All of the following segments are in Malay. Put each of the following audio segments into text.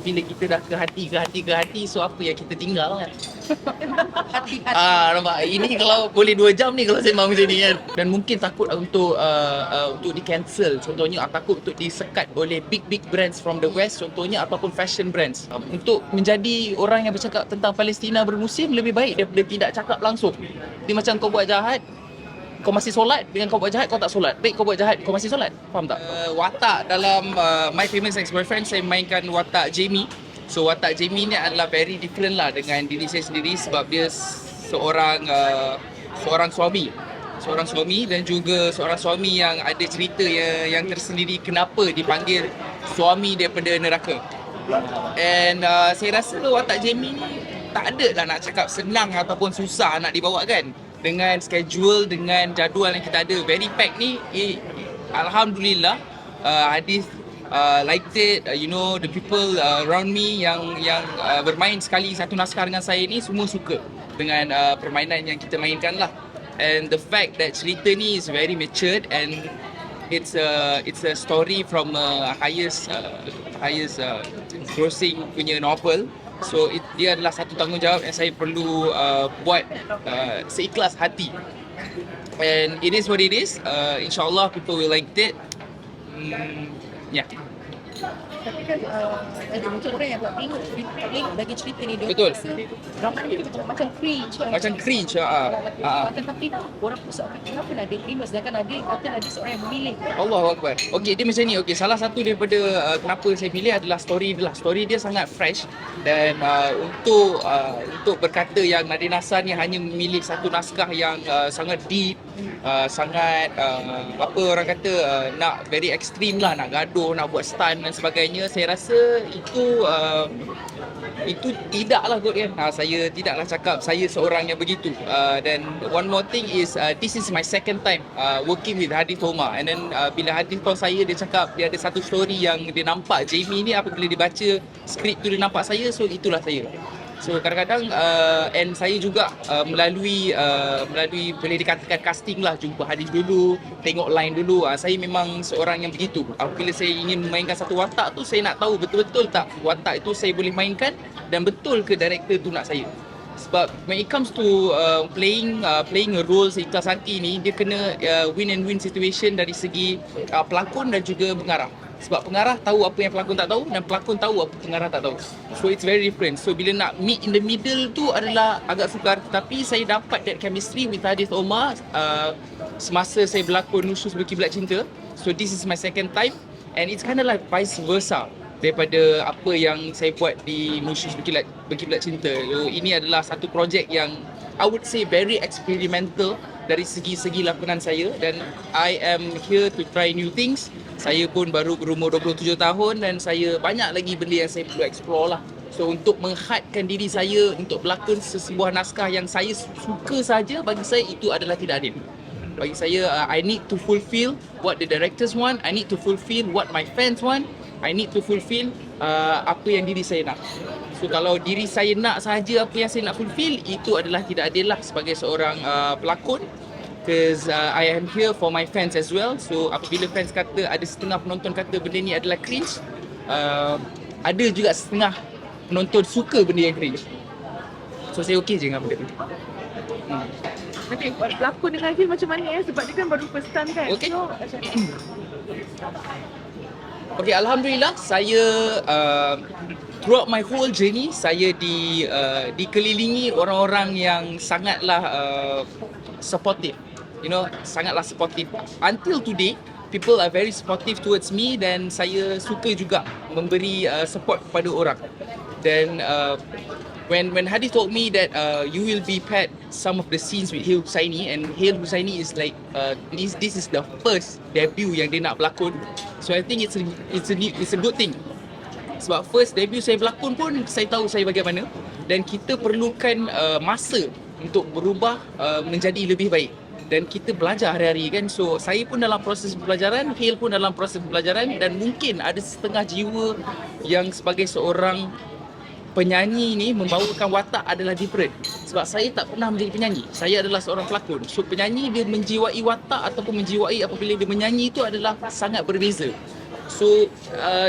Bila kita dah ke hati, so apa yang kita tinggal kan? Hati-hati. Nampak? Ini kalau boleh 2 jam ni kalau sembang macam ni kan. Dan mungkin takut untuk di cancel. Contohnya takut untuk disekat oleh big brands from the west, contohnya, ataupun fashion brands. Untuk menjadi orang yang bercakap tentang Palestina bermusim, lebih baik daripada tidak cakap langsung. Dia macam kau buat jahat, kau masih solat, dengan kau buat jahat kau tak solat. Baik kau buat jahat, kau masih solat. Faham tak? Watak dalam My Famous Ex-Boyfriend, saya mainkan watak Jamie. So watak Jamie ni adalah very different lah dengan diri saya sendiri, sebab dia seorang suami dan juga seorang suami yang ada cerita yang tersendiri kenapa dipanggil suami daripada neraka. And saya rasa watak Jamie ni tak ada lah nak cakap senang ataupun susah nak dibawa kan. Dengan schedule, dengan jadual yang kita ada very packed ni, alhamdulillah, Hadis liked it. The people around me yang bermain sekali satu naskah dengan saya ni semua suka dengan permainan yang kita mainkan lah. And the fact that cerita ni is very matured and it's a story from highest grossing punya novel. So dia adalah satu tanggungjawab yang saya perlu buat seikhlas hati. And it is what it is. InsyaAllah people will like it. Yeah. Tapi kan ada mungkin orang yang tak tengok bagi cerita ni, dia Betul. rasa drama ni macam cringe kan. Macam cringe. Tapi orang pusat kenapa nak dia terima, sedangkan ada kata ada seorang yang memilih. Allahu Akbar. Okey, dia macam ni. Okey, salah satu daripada kenapa saya pilih adalah story dia lah. Story dia sangat fresh dan untuk berkata yang Nadine Hassan ni hanya memilih satu naskah yang sangat deep, sangat apa orang kata nak very extreme lah, nak gaduh, nak buat stunt dan sebagainya. Saya rasa itu tidaklah kot kan. Saya tidaklah cakap saya seorang yang begitu. Dan one more thing is this is my second time working with Hadith Omar. And then bila Hadith call saya, dia cakap dia ada satu story yang dia nampak Jamie ni apabila dia baca skrip tu, dia nampak saya, so itulah saya. So kadang-kadang and saya juga melalui boleh dikatakan casting lah, jumpa Hadis dulu, tengok line dulu. Saya memang seorang yang begitu. Apabila saya ingin memainkan satu watak tu, saya nak tahu betul-betul tak watak itu saya boleh mainkan dan betul ke director tu nak saya. Sebab when it comes to playing a role seikhlas hati ni, dia kena win and win situation dari segi pelakon dan juga pengarah. Sebab pengarah tahu apa yang pelakon tak tahu dan pelakon tahu apa pengarah tak tahu. So it's very different. So bila nak meet in the middle tu adalah agak sukar. Tapi saya dapat that chemistry with Hadith Omar semasa saya berlakon Nusyus Berkiblat Cinta. So this is my second time and it's kind of like vice versa daripada apa yang saya buat di Nusyus Berkiblat Cinta. So, ini adalah satu projek yang I would say very experimental dari segi-segi lakonan saya, dan I am here to try new things. Saya pun baru berumur 27 tahun dan saya banyak lagi benda yang saya perlu explore lah. So untuk menghadkan diri saya untuk berlakon sebuah naskah yang saya suka saja, bagi saya itu adalah tidak adil. Bagi saya, I need to fulfill what the directors want, I need to fulfill what my fans want, I need to fulfill apa yang diri saya nak. So kalau diri saya nak sahaja apa yang saya nak fulfill, itu adalah tidak adil lah sebagai seorang pelakon. Because I am here for my fans as well. So apabila fans kata, ada setengah penonton kata benda ni adalah cringe, ada juga setengah penonton suka benda yang cringe. So saya okey je dengan benda tu. Nanti pelakon dengan Hafiz macam mana sebab dia kan baru first time kan. Okay. So Okay, alhamdulillah saya throughout my whole journey, saya dikelilingi orang-orang yang sangatlah supportive. Sangatlah supportive. Until today, people are very supportive towards me dan saya suka juga memberi support kepada orang. Dan when Hadi told me that you will be paired some of the scenes with Hil Husaini, and Hil Husaini is like this is the first debut yang dia nak berlakon. So I think it's a good thing. Sebab first debut saya berlakon pun saya tahu saya bagaimana, dan kita perlukan masa untuk berubah menjadi lebih baik. Dan kita belajar hari-hari kan. So saya pun dalam proses pembelajaran, Hil pun dalam proses pembelajaran, dan mungkin ada setengah jiwa yang sebagai seorang penyanyi ni membawakan watak adalah different. Sebab saya tak pernah menjadi penyanyi, saya adalah seorang pelakon. So penyanyi dia menjiwai watak ataupun menjiwai apabila dia menyanyi itu adalah sangat berbeza. So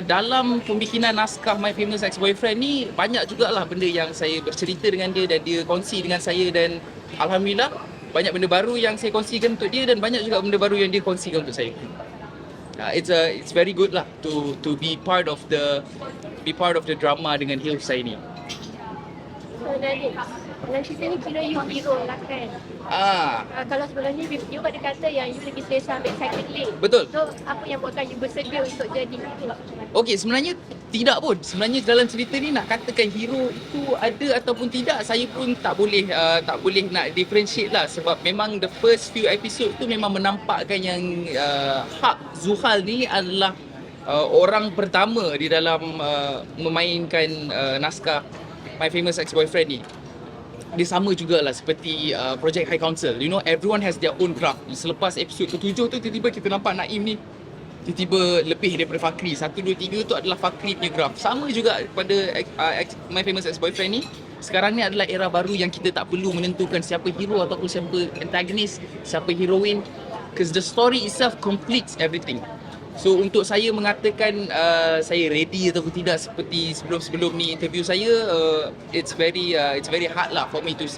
dalam pembikinan naskah My Famous Ex-Boyfriend ni banyak jugalah benda yang saya bercerita dengan dia dan dia kongsi dengan saya, dan alhamdulillah banyak benda baru yang saya kongsikan untuk dia dan banyak juga benda baru yang dia kongsikan untuk saya. It's very good lah to be part of the drama dengan Hilf saya ni. So Nadim, dalam cerita ni kira you hero lah kan? Kalau sebelum ni you ada kata yang you lebih selesa ambil second lead. Betul. So apa yang buatkan you bersedia untuk jadi hero? Okey, sebenarnya tidak pun. Sebenarnya dalam cerita ni nak katakan hero itu ada ataupun tidak, saya pun tak boleh nak differentiate lah, sebab memang the first few episode tu memang menampakkan yang Hak Zuhal ni adalah orang pertama di dalam memainkan naskah My Famous Ex-Boyfriend ni. Dia sama jugalah seperti Project High Council. You know, everyone has their own craft. Selepas episod ke-7 tu tiba-tiba kita nampak Naim ni tiba-tiba lebih daripada Fakri. 1, 2, 3 tu adalah Fakri punya craft. Sama juga pada My Famous Ex-Boyfriend ni. Sekarang ni adalah era baru yang kita tak perlu menentukan siapa hero ataupun siapa antagonis, siapa heroine, because the story itself completes everything. So untuk saya mengatakan saya ready ataupun tidak seperti sebelum-sebelum ni interview saya, it's very hard lah for me to say